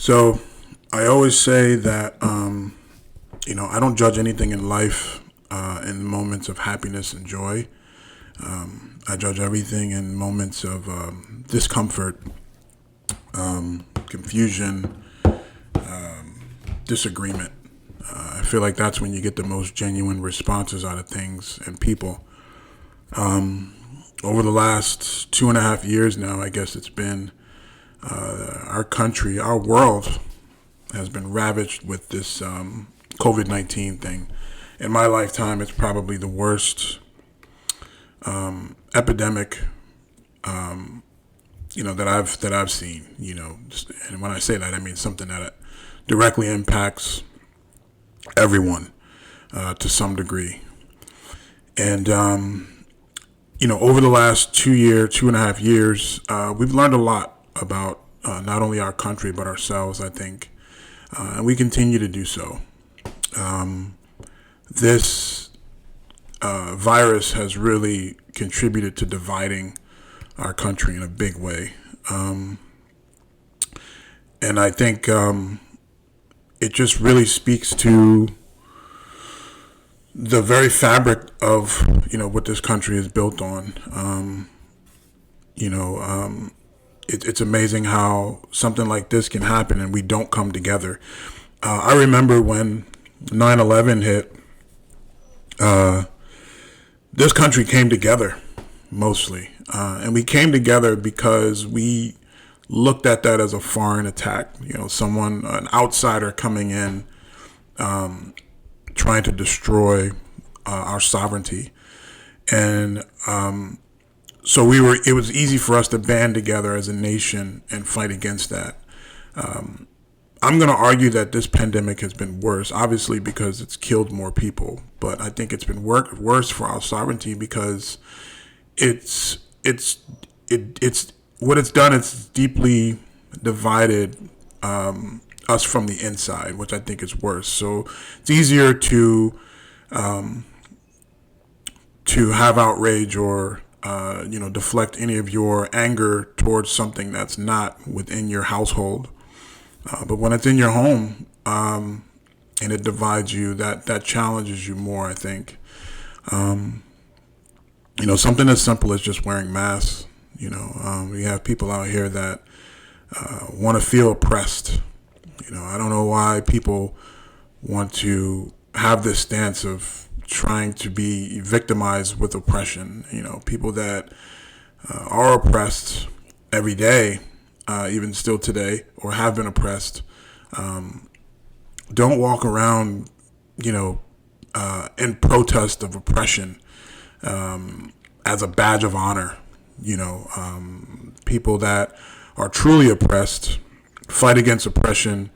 So I always say that, I don't judge anything in life in moments of happiness and joy. I judge everything in moments of discomfort, confusion, disagreement. I feel like that's when you get the most genuine responses out of things and people. Over the last 2.5 years now, I guess it's been, our country, our world has been ravaged with this COVID-19 thing. In my lifetime, it's probably the worst epidemic, that I've seen. And when I say that, I mean something that directly impacts everyone to some degree. And over the last 2.5 years, we've learned a lot about not only our country but ourselves, I think, and we continue to do so. This virus has really contributed to dividing our country in a big way, and I think it just really speaks to the very fabric of what this country is built on. It's amazing how something like this can happen and we don't come together. I remember when 9/11 hit, this country came together mostly. And we came together because we looked at that as a foreign attack. An outsider coming in, trying to destroy our sovereignty. And so it was easy for us to band together as a nation and fight against that. I'm going to argue that this pandemic has been worse, obviously, because it's killed more people. But I think it's been worse for our sovereignty because it's what it's done. It's deeply divided us from the inside, which I think is worse. So it's easier to have outrage or deflect any of your anger towards something that's not within your household. But when it's in your home and it divides you, that challenges you more, I think. Something as simple as just wearing masks. We have people out here that want to feel oppressed. I don't know why people want to have this stance of trying to be victimized with oppression. People that are oppressed every day, even still today, or have been oppressed, don't walk around, in protest of oppression as a badge of honor. People that are truly oppressed fight against oppression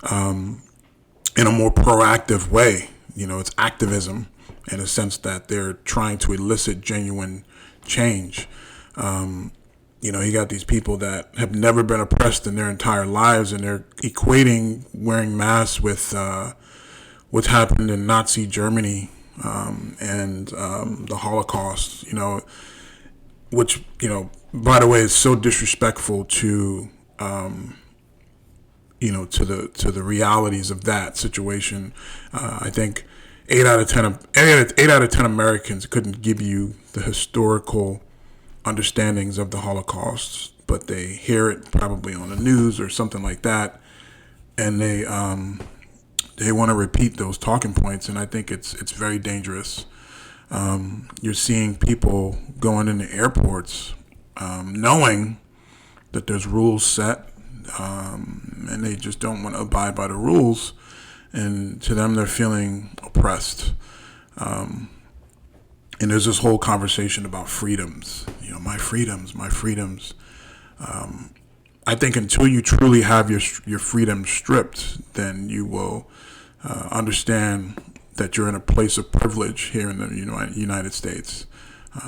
in a more proactive way. It's activism in a sense that they're trying to elicit genuine change. You got these people that have never been oppressed in their entire lives, and they're equating wearing masks with what's happened in Nazi Germany and the Holocaust. Which by the way, is so disrespectful to to the realities of that situation. I think 8 out of 10 Americans couldn't give you the historical understandings of the Holocaust, but they hear it probably on the news or something like that, and they want to repeat those talking points, and I think it's very dangerous. You're seeing people going into airports knowing that there's rules set, and they just don't want to abide by the rules, and to them they're feeling oppressed. And there's this whole conversation about freedoms, my freedoms. I think until you truly have your freedom stripped, then you will understand that you're in a place of privilege here in the United States.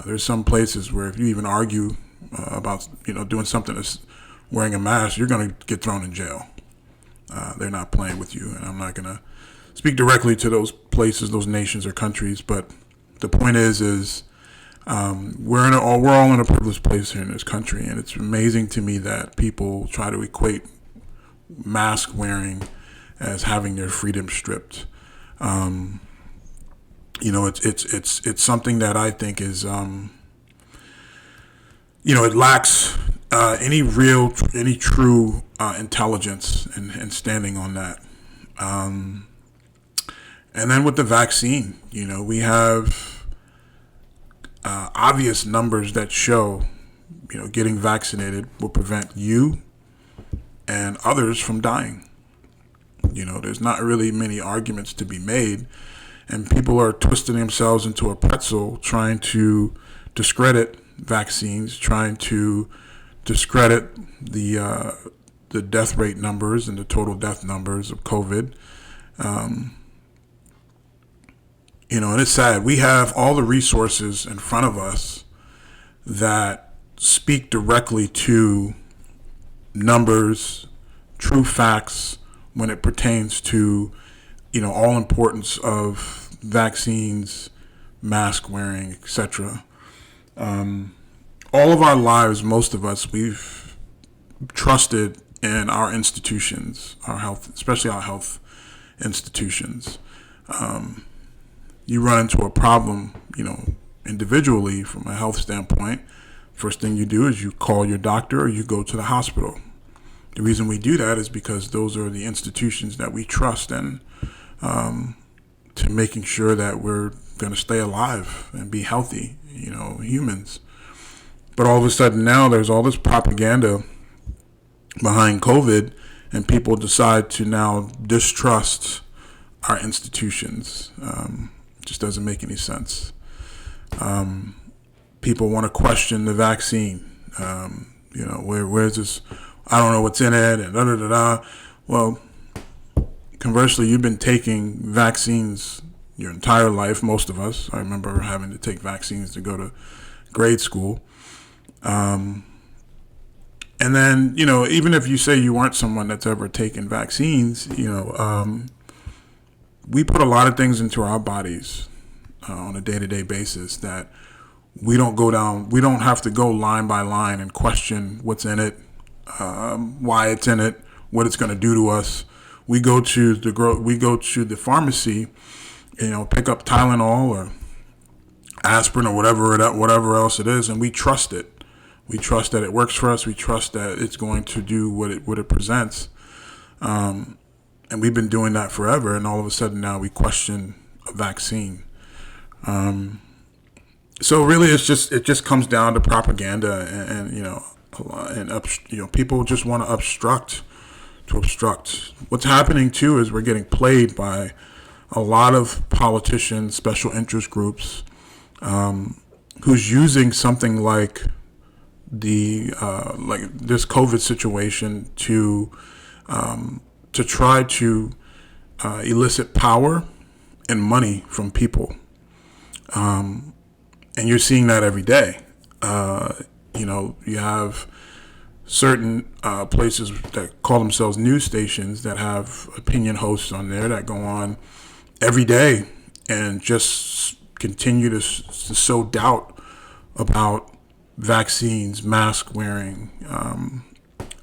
There's some places where if you even argue about doing something as wearing a mask, you're going to get thrown in jail. They're not playing with you, and I'm not going to speak directly to those places, those nations or countries, but the point is we're all in a privileged place here in this country, and it's amazing to me that people try to equate mask wearing as having their freedom stripped. It's something that I think is, it lacks any true intelligence and standing on that. And then with the vaccine, we have obvious numbers that show, getting vaccinated will prevent you and others from dying. There's not really many arguments to be made, and people are twisting themselves into a pretzel trying to discredit vaccines, trying to discredit the death rate numbers and the total death numbers of COVID. And it's sad. We have all the resources in front of us that speak directly to numbers, true facts when it pertains to, all importance of vaccines, mask wearing, etc. All of our lives, most of us, we've trusted in our institutions, our health, especially our health institutions. You run into a problem, individually from a health standpoint. First thing you do is you call your doctor or you go to the hospital. The reason we do that is because those are the institutions that we trust in, to making sure that we're going to stay alive and be healthy, humans. But all of a sudden now there's all this propaganda behind COVID, and people decide to now distrust our institutions. Just doesn't make any sense. People want to question the vaccine. Where's this? I don't know what's in it, and da-da-da-da. Well, conversely, you've been taking vaccines your entire life, most of us. I remember having to take vaccines to go to grade school. And then, even if you say you weren't someone that's ever taken vaccines, we put a lot of things into our bodies on a day-to-day basis that we don't have to go line by line and question what's in it, why it's in it, what it's going to do to us. We go to the pharmacy, pick up Tylenol or aspirin or whatever else it is, and we trust it. We trust that it works for us. We trust that it's going to do what it presents. And we've been doing that forever, and all of a sudden now we question a vaccine. So really, it just comes down to propaganda, and people just want to obstruct. What's happening too is we're getting played by a lot of politicians, special interest groups, who's using something like this COVID situation to try to elicit power and money from people. And you're seeing that every day. You have certain places that call themselves news stations that have opinion hosts on there that go on every day and just continue to sow doubt about vaccines, mask wearing,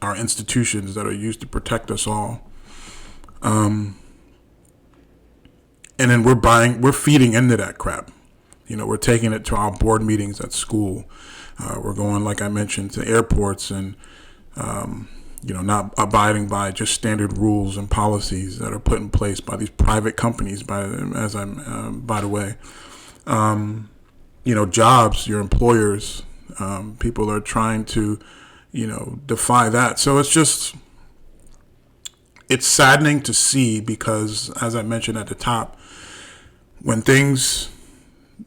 our institutions that are used to protect us all. And then we're feeding into that crap. We're taking it to our board meetings at school. We're going, like I mentioned, to airports and, not abiding by just standard rules and policies that are put in place by these private companies, by the way. Jobs, your employers, people are trying to, defy that. So it's saddening to see because, as I mentioned at the top, when things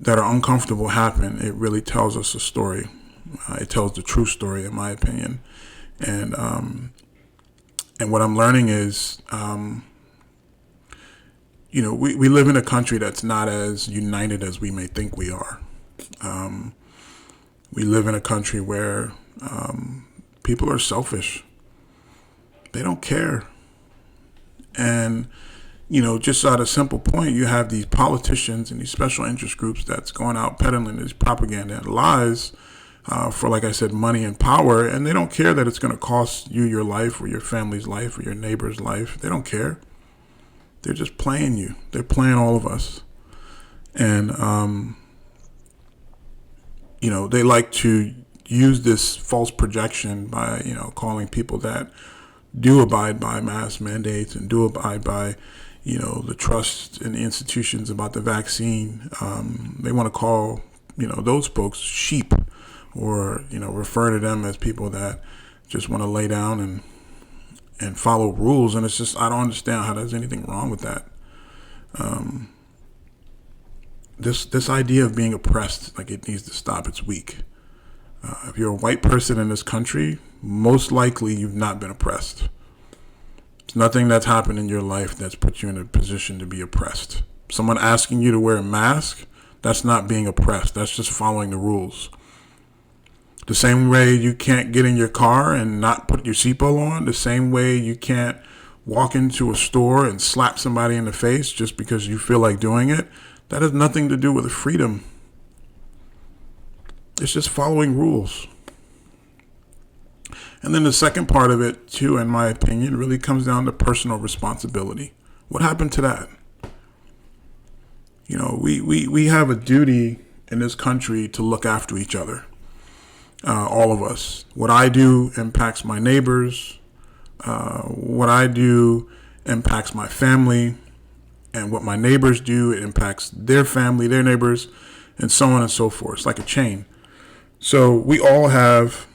that are uncomfortable happen, it really tells us a story. It tells the true story, in my opinion. And what I'm learning is, we live in a country that's not as united as we may think we are. We live in a country where people are selfish. They don't care. And, just at a simple point, you have these politicians and these special interest groups that's going out peddling this propaganda and lies for, like I said, money and power, and they don't care that it's going to cost you your life or your family's life or your neighbor's life. They don't care. They're just playing you. They're playing all of us. And, they like to use this false projection by, calling people that do abide by mask mandates and do abide by, the trust in the institutions about the vaccine. They want to call, those folks sheep, or, refer to them as people that just want to lay down and follow rules. And it's just, I don't understand how there's anything wrong with that. This idea of being oppressed, like, it needs to stop. It's weak. If you're a white person in this country, most likely you've not been oppressed. There's nothing that's happened in your life that's put you in a position to be oppressed. Someone asking you to wear a mask, that's not being oppressed. That's just following the rules. The same way you can't get in your car and not put your seatbelt on, the same way you can't walk into a store and slap somebody in the face just because you feel like doing it, that has nothing to do with freedom. It's just following rules. And then the second part of it, too, in my opinion, really comes down to personal responsibility. What happened to that? We have a duty in this country to look after each other. All of us. What I do impacts my neighbors. What I do impacts my family. And what my neighbors do, it impacts their family, their neighbors, and so on and so forth. It's like a chain. So we all have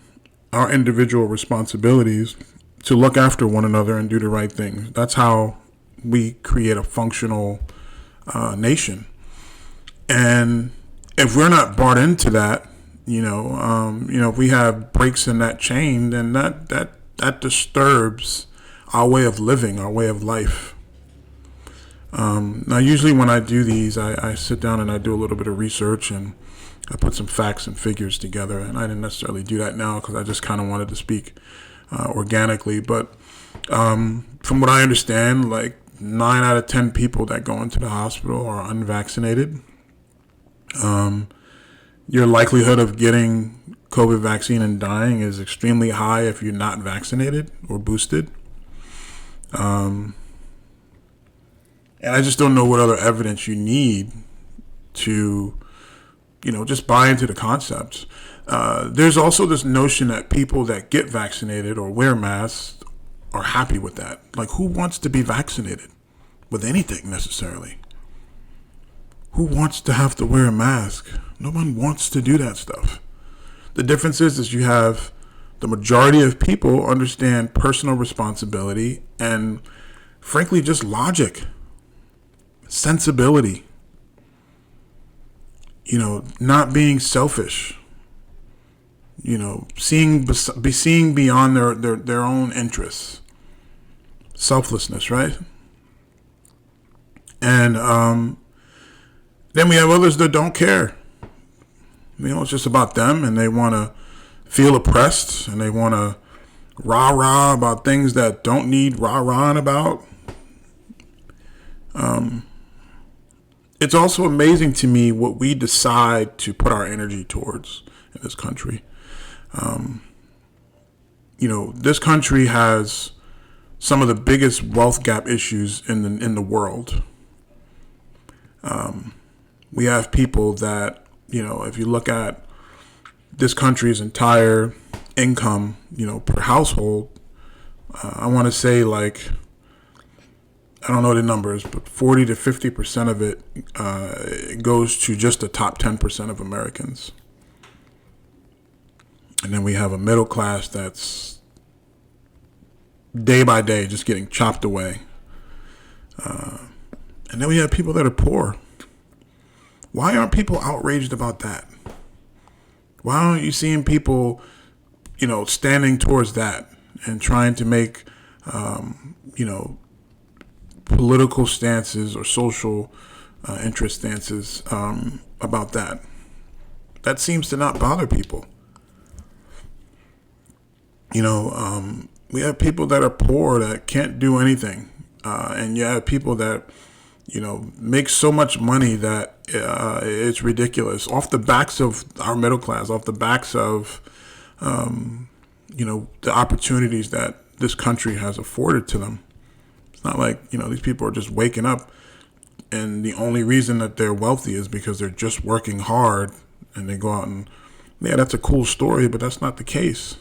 our individual responsibilities to look after one another and do the right thing. That's how we create a functional nation. And if we're not bought into that, if we have breaks in that chain, then that disturbs our way of living, our way of life. Now, usually when I do these, I sit down and I do a little bit of research and I put some facts and figures together. And I didn't necessarily do that now because I just kind of wanted to speak organically. But from what I understand, like 9 out of 10 people that go into the hospital are unvaccinated. Your likelihood of getting COVID vaccine and dying is extremely high if you're not vaccinated or boosted. And I just don't know what other evidence you need to, just buy into the concepts. There's also this notion that people that get vaccinated or wear masks are happy with that. Like, who wants to be vaccinated with anything necessarily? Who wants to have to wear a mask? No one wants to do that stuff. The difference is you have the majority of people understand personal responsibility and, frankly, just logic, sensibility, not being selfish, seeing beyond their own interests, selflessness, right? And then we have others that don't care. It's just about them, and they want to feel oppressed, and they want to rah-rah about things that don't need rah-rahing about. It's also amazing to me what we decide to put our energy towards in this country. This country has some of the biggest wealth gap issues in the world. We have people that, if you look at this country's entire income, per household, I want to say I don't know the numbers, but 40 to 50% of it goes to just the top 10% of Americans. And then we have a middle class that's day by day just getting chopped away. And then we have people that are poor. Why aren't people outraged about that? Why aren't you seeing people, standing towards that and trying to make, political stances or social interest stances about that? That seems to not bother people. We have people that are poor that can't do anything. And you have people that, make so much money that it's ridiculous, off the backs of our middle class, off the backs of the opportunities that this country has afforded to them. It's not like these people are just waking up and the only reason that they're wealthy is because they're just working hard, and they go out and, yeah, that's a cool story, but that's not the case.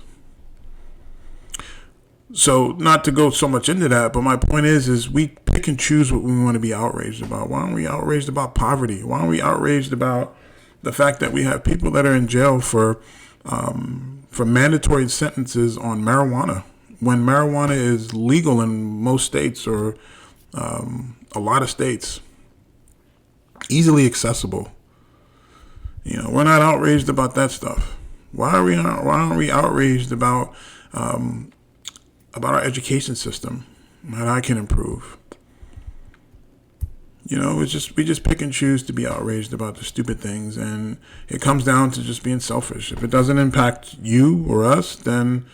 So not to go so much into that, but my point is we pick and choose what we want to be outraged about. Why aren't we outraged about poverty? Why aren't we outraged about the fact that we have people that are in jail for mandatory sentences on marijuana, when marijuana is legal in most states, or a lot of states, easily accessible? We're not outraged about that stuff. Why aren't we outraged about our education system, how I can improve? We just pick and choose to be outraged about the stupid things, and it comes down to just being selfish. If it doesn't impact you or us, then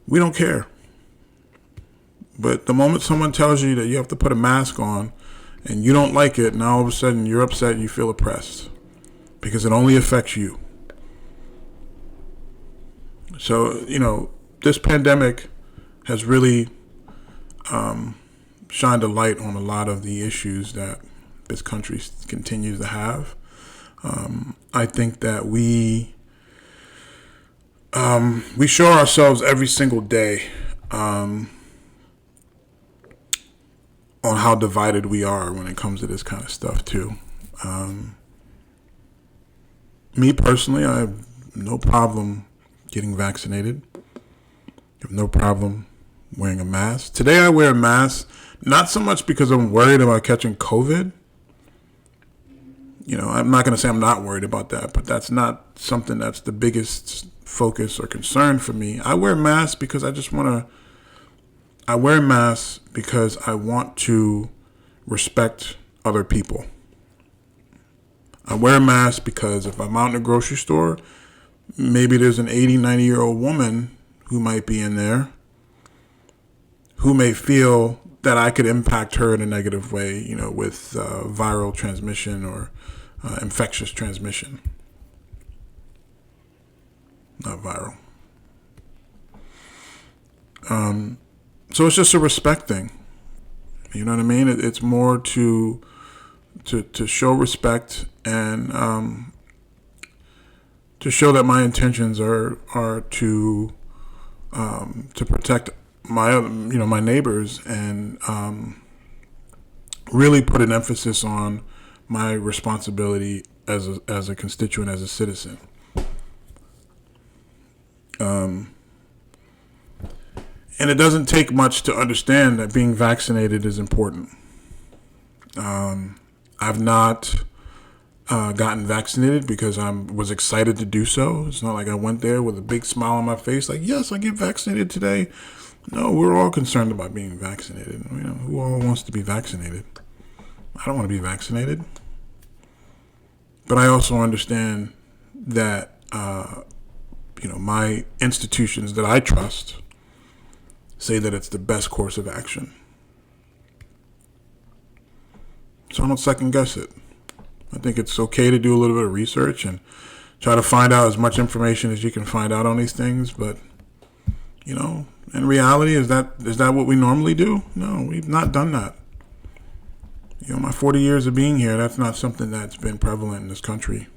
we don't care. But the moment someone tells you that you have to put a mask on and you don't like it, now all of a sudden you're upset and you feel oppressed because it only affects you. So, this pandemic has really shined a light on a lot of the issues that this country continues to have. I think that we show ourselves every single day on how divided we are when it comes to this kind of stuff too. Me personally, I have no problem getting vaccinated. I have no problem wearing a mask. Today I wear a mask, not so much because I'm worried about catching COVID. I'm not going to say I'm not worried about that, but that's not something that's the biggest focus or concern for me. I wear masks because I wear masks because I want to respect other people. I wear a mask because if I'm out in a grocery store, maybe there's an 80, 90-year-old woman who might be in there who may feel that I could impact her in a negative way, with viral transmission or infectious transmission. Not viral. So it's just a respect thing. You know what I mean? It's more to show respect and to show that my intentions are to protect my neighbors, and really put an emphasis on my responsibility as a constituent, as a citizen. And it doesn't take much to understand that being vaccinated is important. I've not gotten vaccinated because I was excited to do so. It's not like I went there with a big smile on my face, like, yes, I get vaccinated today. No, we're all concerned about being vaccinated. Who all wants to be vaccinated? I don't want to be vaccinated. But I also understand that, my institutions that I trust say that it's the best course of action. So I don't second guess it. I think it's okay to do a little bit of research and try to find out as much information as you can find out on these things. But, in reality, is that what we normally do? No, we've not done that. My 40 years of being here, that's not something that's been prevalent in this country.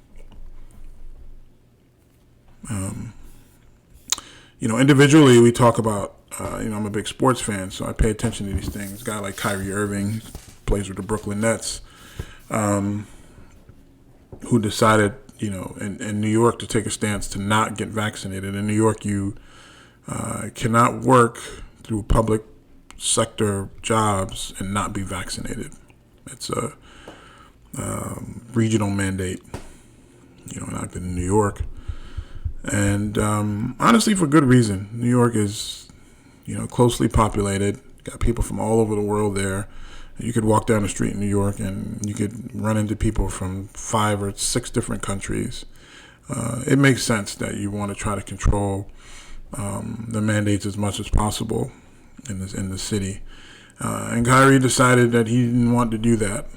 Individually, we talk about, I'm a big sports fan, so I pay attention to these things. A guy like Kyrie Irving plays with the Brooklyn Nets, who decided, in New York to take a stance to not get vaccinated. In New York, you cannot work through public sector jobs and not be vaccinated. It's a regional mandate, enacted in New York. And honestly, for good reason. New York is, closely populated. Got people from all over the world there. You could walk down the street in New York and you could run into people from 5 or 6 different countries. It makes sense that you want to try to control the mandates as much as possible in the city. And Kyrie decided that he didn't want to do that.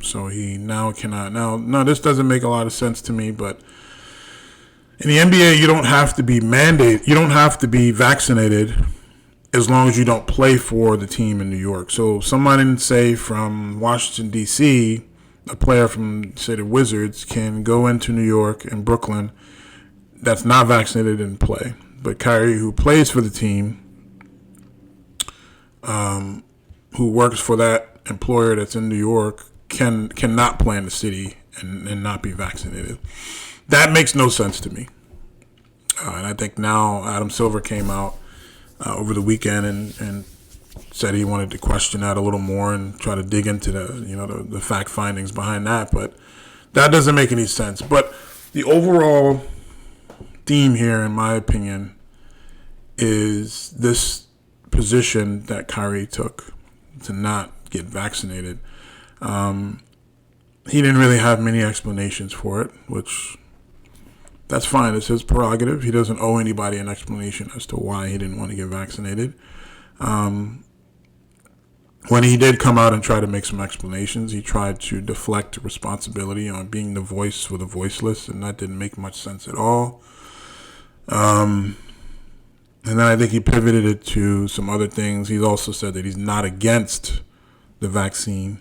So he now cannot. Now, this doesn't make a lot of sense to me, but in the NBA, you don't have to be mandated. You don't have to be vaccinated as long as you don't play for the team in New York. So somebody, say, from Washington, D.C., a player from, say, the Wizards, can go into New York and Brooklyn that's not vaccinated and play. But Kyrie, who plays for the team, who works for that employer that's in New York, cannot play in the city and not be vaccinated. That makes no sense to me. And I think now Adam Silver came out over the weekend and said he wanted to question that a little more and try to dig into the fact findings behind that. But that doesn't make any sense. But the overall theme here, in my opinion, is this position that Kyrie took to not get vaccinated. He didn't really have many explanations for it, which that's fine. It's his prerogative. He doesn't owe anybody an explanation as to why he didn't want to get vaccinated. When he did come out and try to make some explanations, he tried to deflect responsibility on being the voice for the voiceless, and that didn't make much sense at all. And then I think he pivoted it to some other things. He's also said that he's not against the vaccine,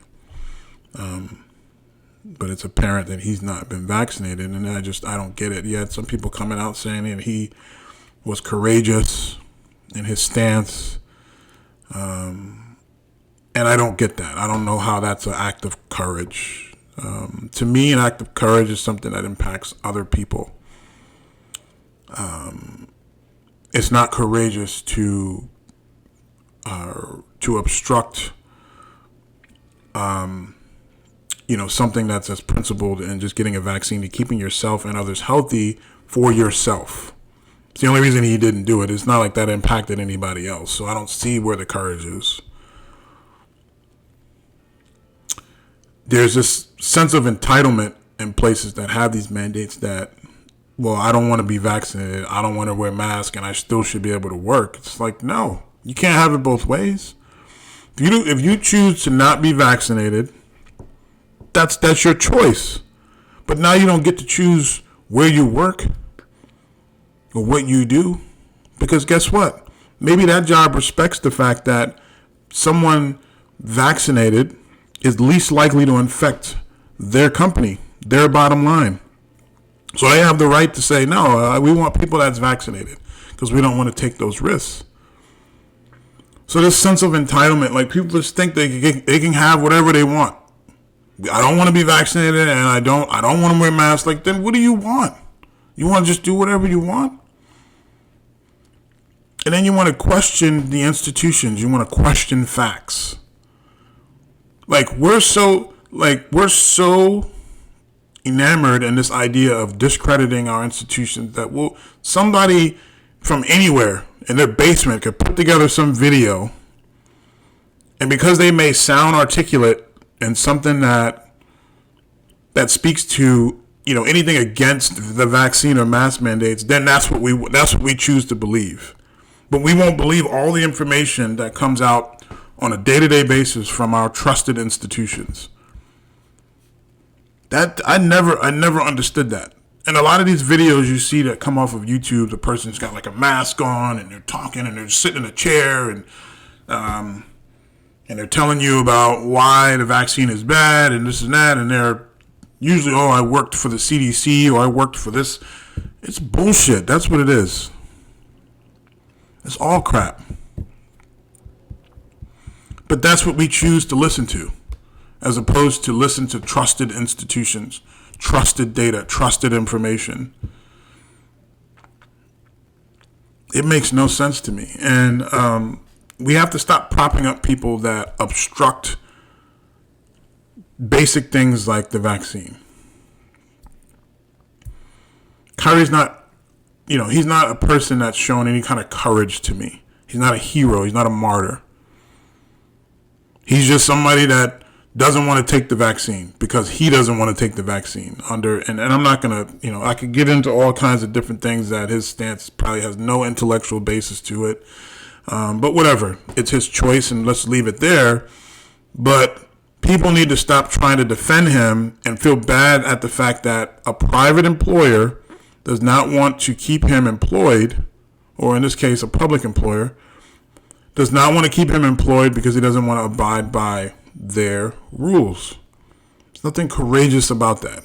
but it's apparent that he's not been vaccinated, and I don't get it. Yet some people coming out saying that he was courageous in his stance, and I don't get that. I don't know how that's an act of courage. To me, an act of courage is something that impacts other people. It's not courageous to obstruct, something that's as principled and just getting a vaccine to keeping yourself and others healthy for yourself. It's the only reason he didn't do it. It's not like that impacted anybody else. So I don't see where the courage is. There's this sense of entitlement in places that have these mandates that, well, I don't want to be vaccinated, I don't want to wear a mask, and I still should be able to work. It's like, no, you can't have it both ways. If you choose to not be vaccinated, that's your choice. But now you don't get to choose where you work or what you do. Because guess what? Maybe that job respects the fact that someone vaccinated is least likely to infect their company, their bottom line. So they have the right to say, no, we want people that's vaccinated because we don't want to take those risks. So this sense of entitlement, like people just think they can have whatever they want. I don't want to be vaccinated and I don't want to wear masks. Like, then what do you want? You want to just do whatever you want? And then you want to question the institutions. You want to question facts. We're so enamored in this idea of discrediting our institutions that somebody from anywhere in their basement could put together some video, and because they may sound articulate and something that speaks to anything against the vaccine or mask mandates, then that's what we choose to believe. But we won't believe all the information that comes out on a day-to-day basis from our trusted institutions. That I never understood that. And a lot of these videos you see that come off of YouTube, the person's got like a mask on and they're talking and they're sitting in a chair and they're telling you about why the vaccine is bad and this and that, and they're usually, I worked for the CDC or I worked for this. It's bullshit. That's what it is. It's all crap. But that's what we choose to listen to, as opposed to listen to trusted institutions, trusted data, trusted information. It makes no sense to me. And we have to stop propping up people that obstruct basic things like the vaccine. Kyrie's not, he's not a person that's shown any kind of courage to me. He's not a hero. He's not a martyr. He's just somebody that doesn't want to take the vaccine because he doesn't want to take the vaccine and I'm not going to, I could get into all kinds of different things that his stance probably has no intellectual basis to it. But whatever, it's his choice, and let's leave it there. But people need to stop trying to defend him and feel bad at the fact that a private employer does not want to keep him employed, or in this case, a public employer does not want to keep him employed because he doesn't want to abide by their rules. There's nothing courageous about that.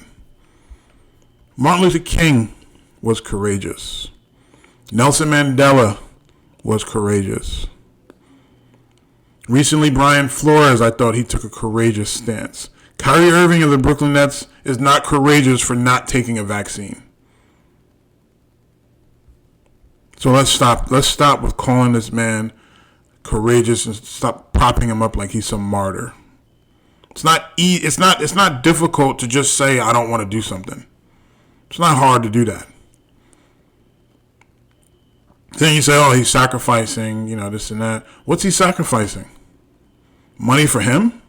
Martin Luther King was courageous. Nelson Mandela was courageous. Recently, Brian Flores, I thought he took a courageous stance. Kyrie Irving of the Brooklyn Nets is not courageous for not taking a vaccine. So let's stop. Let's stop with calling this man courageous and stop propping him up like he's some martyr. It's not difficult to just say I don't want to do something. It's not hard to do that. Then you say, oh, he's sacrificing, this and that. What's he sacrificing? Money for him?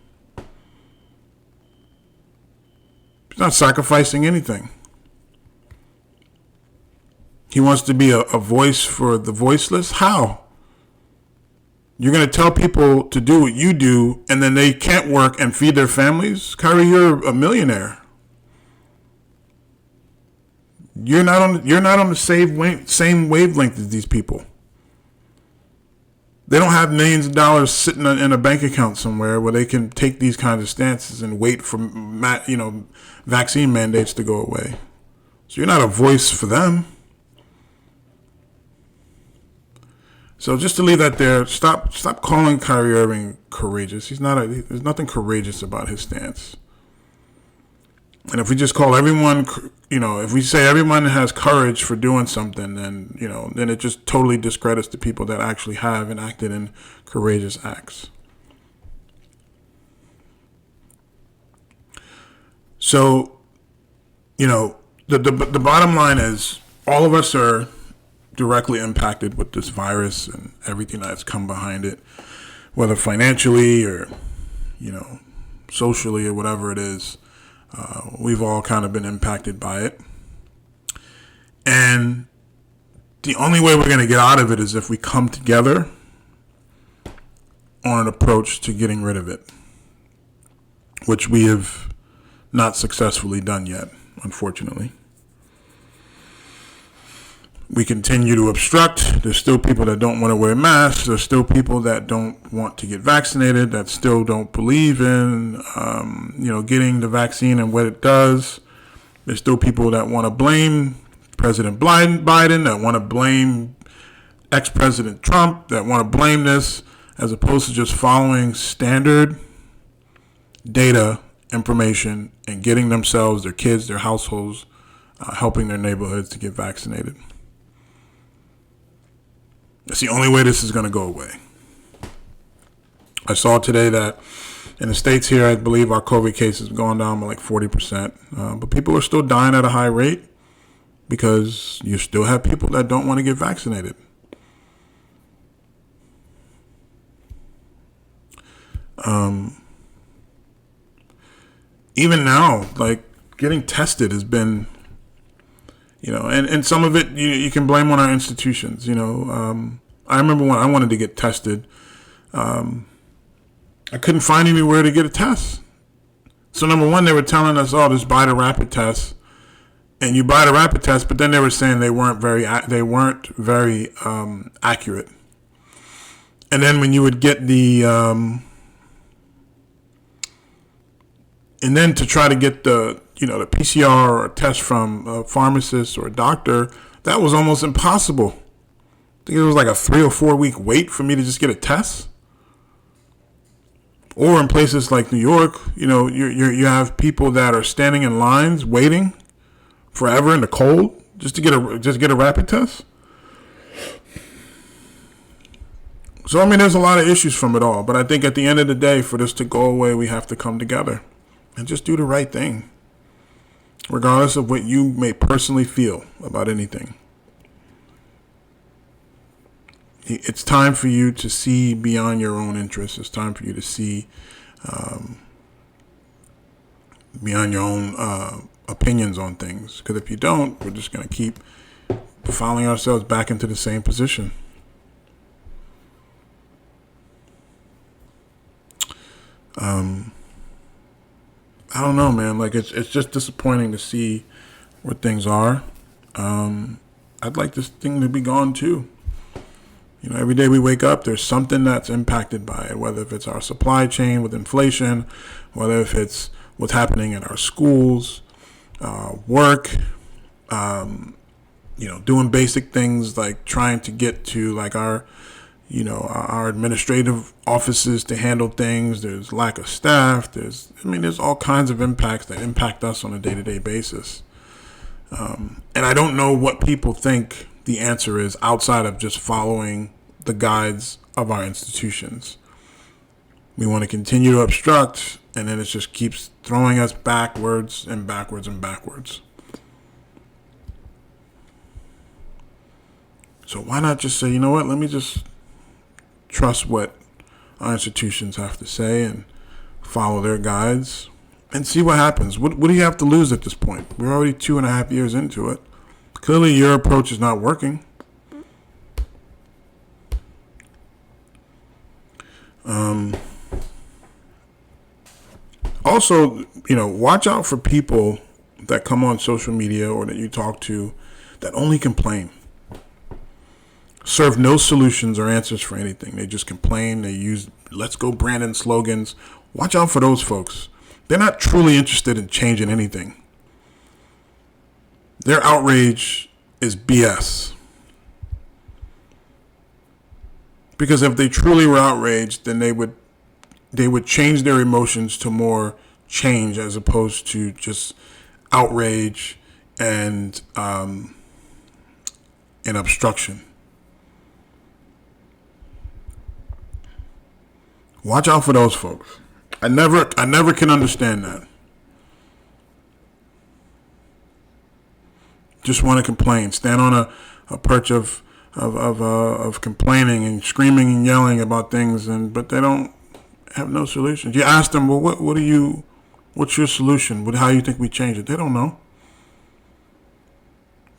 He's not sacrificing anything. He wants to be a voice for the voiceless? How? You're going to tell people to do what you do, and then they can't work and feed their families? Kyrie, you're a millionaire. You're not on the same wavelength as these people. They don't have millions of dollars sitting in a bank account somewhere where they can take these kinds of stances and wait for vaccine mandates to go away. So you're not a voice for them. So just to leave that there, stop calling Kyrie Irving courageous. There's nothing courageous about his stance. And if we just call everyone, if we say everyone has courage for doing something, then it just totally discredits the people that actually have and acted in courageous acts. So, the bottom line is all of us are directly impacted with this virus and everything that's come behind it, whether financially or, socially or whatever it is. We've all kind of been impacted by it. And the only way we're going to get out of it is if we come together on an approach to getting rid of it, which we have not successfully done yet, unfortunately. We continue to obstruct. There's still people that don't want to wear masks. There's still people that don't want to get vaccinated, that still don't believe in, getting the vaccine and what it does. There's still people that want to blame President Biden, that want to blame ex-President Trump, that want to blame this as opposed to just following standard data information and getting themselves, their kids, their households, helping their neighborhoods to get vaccinated. That's the only way this is going to go away. I saw today that in the States here, I believe our COVID cases have gone down by like 40%. But people are still dying at a high rate because you still have people that don't want to get vaccinated. Even now, like getting tested has been, and some of it you can blame on our institutions. I remember when I wanted to get tested, I couldn't find anywhere to get a test. So number one, they were telling us, "Oh, just buy the rapid test," and you buy the rapid test, but then they were saying they weren't very accurate. And then when you would get the and then to try to get the the PCR or a test from a pharmacist or a doctor, that was almost impossible. I think it was like a 3 or 4 week wait for me to just get a test. Or in places like New York, you have people that are standing in lines waiting forever in the cold just to get a rapid test. So there's a lot of issues from it all, but I think at the end of the day, for this to go away, we have to come together and just do the right thing, regardless of what you may personally feel about anything. It's time for you to see beyond your own interests. It's time for you to see beyond your own opinions on things. Because if you don't, we're just going to keep filing ourselves back into the same position. I don't know, man. Like it's just disappointing to see where things are. I'd like this thing to be gone too. You know, every day we wake up, there's something that's impacted by it, whether if it's our supply chain with inflation, whether if it's what's happening in our schools, work, doing basic things like trying to get to like our administrative offices to handle things. There's lack of staff. There's all kinds of impacts that impact us on a day-to-day basis. And I don't know what people think the answer is outside of just following the guides of our institutions. We want to continue to obstruct, and then it just keeps throwing us backwards and backwards and backwards. So why not just say, you know what, let me just trust what our institutions have to say and follow their guides and see what happens. What do you have to lose at this point? We're already 2.5 years into it. Clearly your approach is not working. Also, watch out for people that come on social media or that you talk to that only complain. Serve no solutions or answers for anything. They just complain. They use "Let's Go Brandon" slogans. Watch out for those folks. They're not truly interested in changing anything. Their outrage is BS. Because if they truly were outraged, then they would change their emotions to more change as opposed to just outrage and obstruction. Watch out for those folks. I never can understand that. Just want to complain, stand on a perch of complaining and screaming and yelling about things, but they don't have no solutions. You ask them, well, what's your solution? How do you think we change it? They don't know.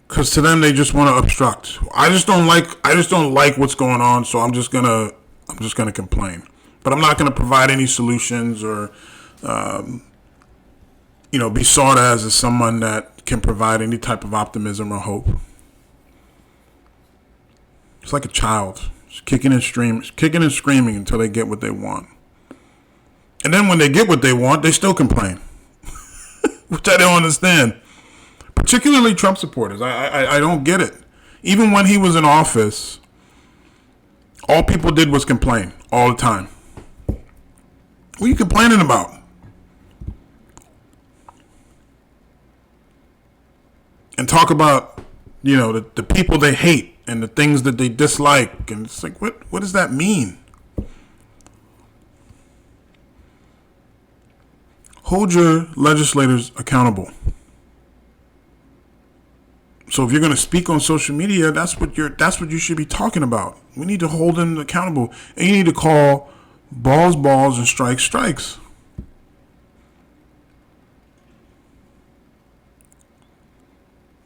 Because to them, they just want to obstruct. I just don't like what's going on, so I'm just gonna complain. But I'm not going to provide any solutions or, be sought as someone that can provide any type of optimism or hope. It's like a child, just kicking and screaming until they get what they want. And then when they get what they want, they still complain, which I don't understand. Particularly Trump supporters. I don't get it. Even when he was in office, all people did was complain all the time. What are you complaining about? And talk about, the people they hate and the things that they dislike. And it's like, what does that mean? Hold your legislators accountable. So if you're going to speak on social media, that's what you should be talking about. We need to hold them accountable. And you need to call balls, balls, and strikes, strikes.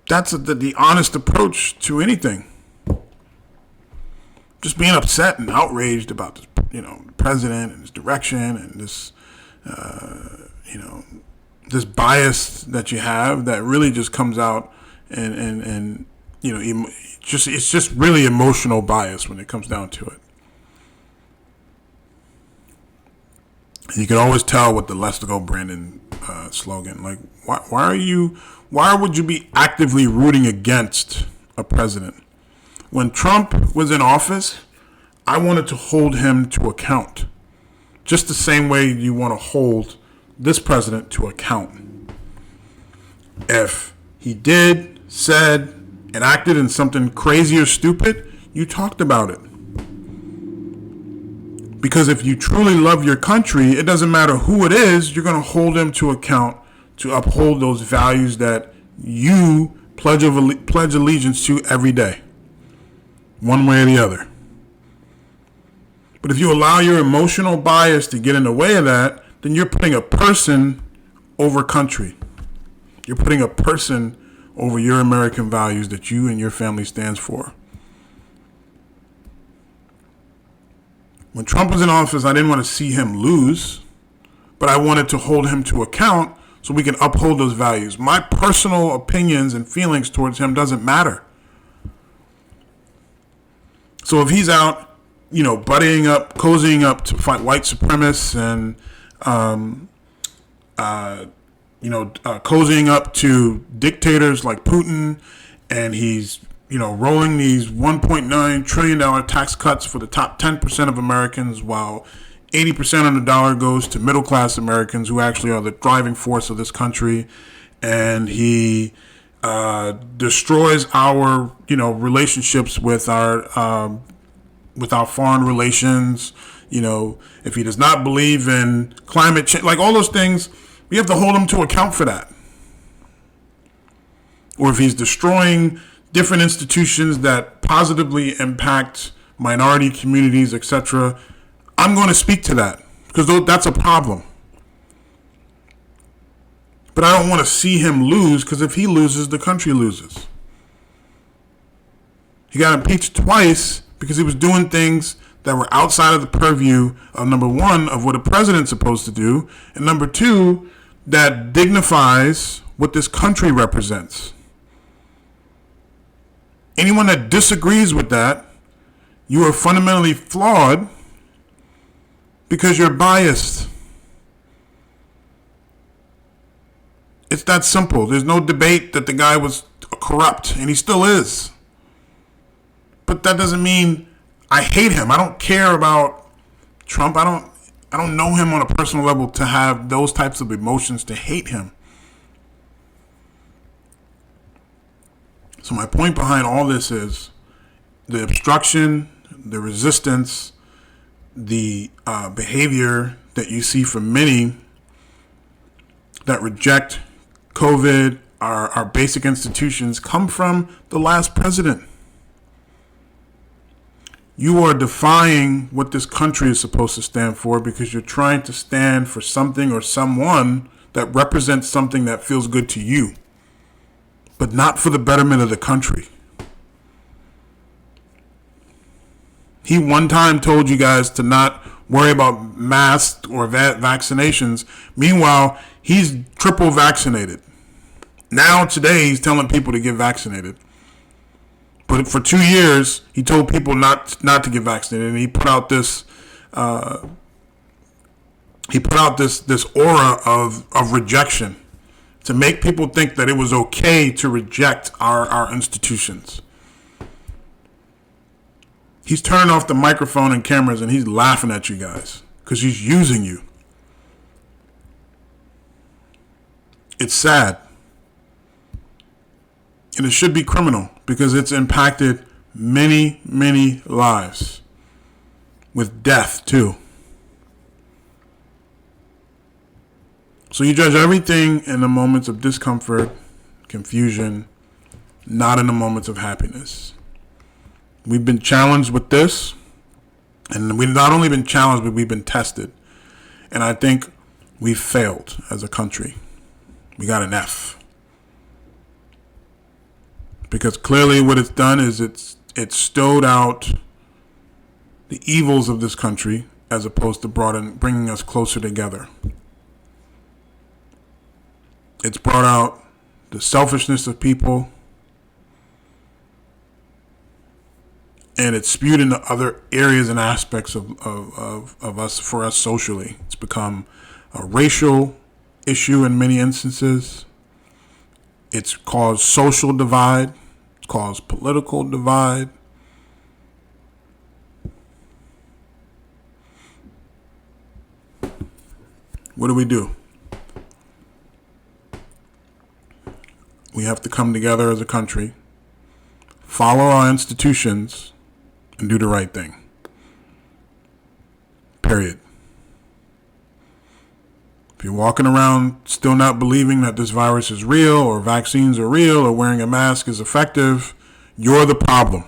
That's the honest approach to anything. Just being upset and outraged about this, the president and his direction and this, this bias that you have that really just comes out and it's just really emotional bias when it comes down to it. You can always tell with the "Let's Go Brandon" slogan. Like, why would you be actively rooting against a president? When Trump was in office, I wanted to hold him to account. Just the same way you want to hold this president to account. If he did, said, and acted in something crazy or stupid, you talked about it. Because if you truly love your country, it doesn't matter who it is, you're going to hold them to account to uphold those values that you pledge allegiance to every day, one way or the other. But if you allow your emotional bias to get in the way of that, then you're putting a person over country. You're putting a person over your American values that you and your family stands for. When Trump was in office, I didn't want to see him lose. but I wanted to hold him to account so we can uphold those values. My personal opinions and feelings towards him doesn't matter. So if he's out, buddying up, cozying up to fight white supremacists and, cozying up to dictators like Putin, and he's, rolling these $1.9 trillion tax cuts for the top 10% of Americans, while 80% of the dollar goes to middle-class Americans who actually are the driving force of this country, and he destroys our, relationships with our foreign relations. If he does not believe in climate change, like all those things, we have to hold him to account for that. Or if he's destroying different institutions that positively impact minority communities, etc., I'm going to speak to that because that's a problem. But I don't want to see him lose, because if he loses, the country loses. He got impeached twice because he was doing things that were outside of the purview of, number one, of what a president's supposed to do, and number two, that dignifies what this country represents. Anyone that disagrees with that, you are fundamentally flawed because you're biased. It's that simple. There's no debate that the guy was corrupt, and he still is. But that doesn't mean I hate him. I don't care about Trump. I don't know him on a personal level to have those types of emotions to hate him. So my point behind all this is the obstruction, the resistance, the behavior that you see from many that reject COVID, our basic institutions, come from the last president. You are defying what this country is supposed to stand for because you're trying to stand for something or someone that represents something that feels good to you, but not for the betterment of the country. He one time told you guys to not worry about masks or vaccinations. Meanwhile, he's triple vaccinated. Now, today, he's telling people to get vaccinated. But for 2 years, he told people not to get vaccinated, and he put out this this aura of rejection to make people think that it was okay to reject our institutions. He's turning off the microphone and cameras, and he's laughing at you guys because he's using you. It's sad. And it should be criminal because it's impacted many, many lives with death too. So you judge everything in the moments of discomfort, confusion, not in the moments of happiness. We've been challenged with this, and we've not only been challenged, but we've been tested. And I think we've failed as a country. We got an F. Because clearly what it's done is it's stowed out the evils of this country as opposed to bringing us closer together. It's brought out the selfishness of people, and it's spewed into other areas and aspects of us, for us socially. It's become a racial issue in many instances. It's caused social divide. It's caused political divide. What do? We have to come together as a country, follow our institutions, and do the right thing. Period. If you're walking around still not believing that this virus is real, or vaccines are real, or wearing a mask is effective, you're the problem.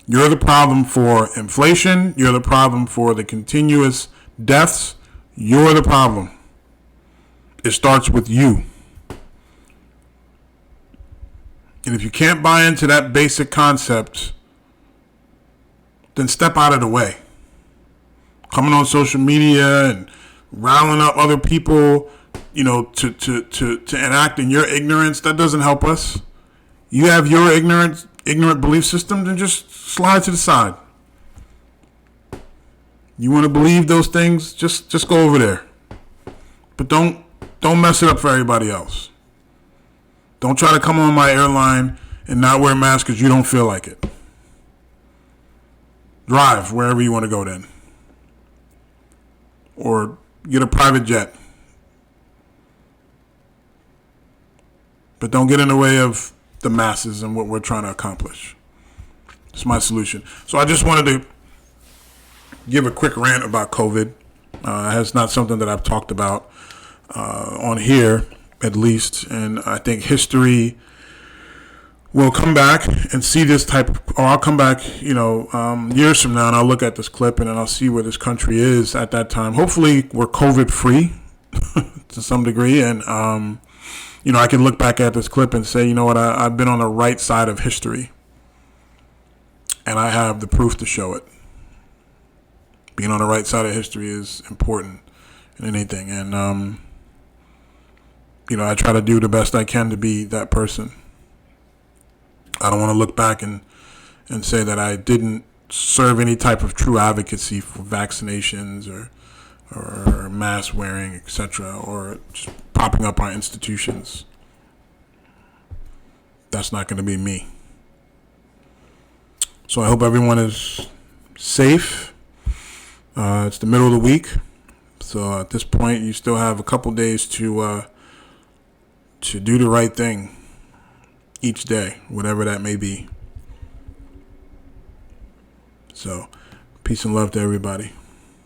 You're the problem for inflation. You're the problem for the continuous deaths. You're the problem. It starts with you. And if you can't buy into that basic concept, then step out of the way. coming on social media and riling up other people, to enact in your ignorance, that doesn't help us. You have your ignorant belief system, then just slide to the side. You want to believe those things, just go over there. But don't mess it up for everybody else. Don't try to come on my airline and not wear a mask because you don't feel like it. Drive wherever you want to go then. Or get a private jet. But don't get in the way of the masses and what we're trying to accomplish. It's my solution. So I just wanted to give a quick rant about COVID. It's not something that I've talked about on here, at least. And I think history will come back and see this type of, or I'll come back, years from now and I'll look at this clip and then I'll see where this country is at that time. Hopefully we're COVID free to some degree. And, I can look back at this clip and say, you know what, I've been on the right side of history. And I have the proof to show it. Being on the right side of history is important in anything. And, I try to do the best I can to be that person. I don't want to look back and say that I didn't serve any type of true advocacy for vaccinations or mask wearing, etc., or just propping up our institutions. That's not going to be me. So I hope everyone is safe. It's the middle of the week, so at this point you still have a couple days to do the right thing each day, whatever that may be. So, peace and love to everybody.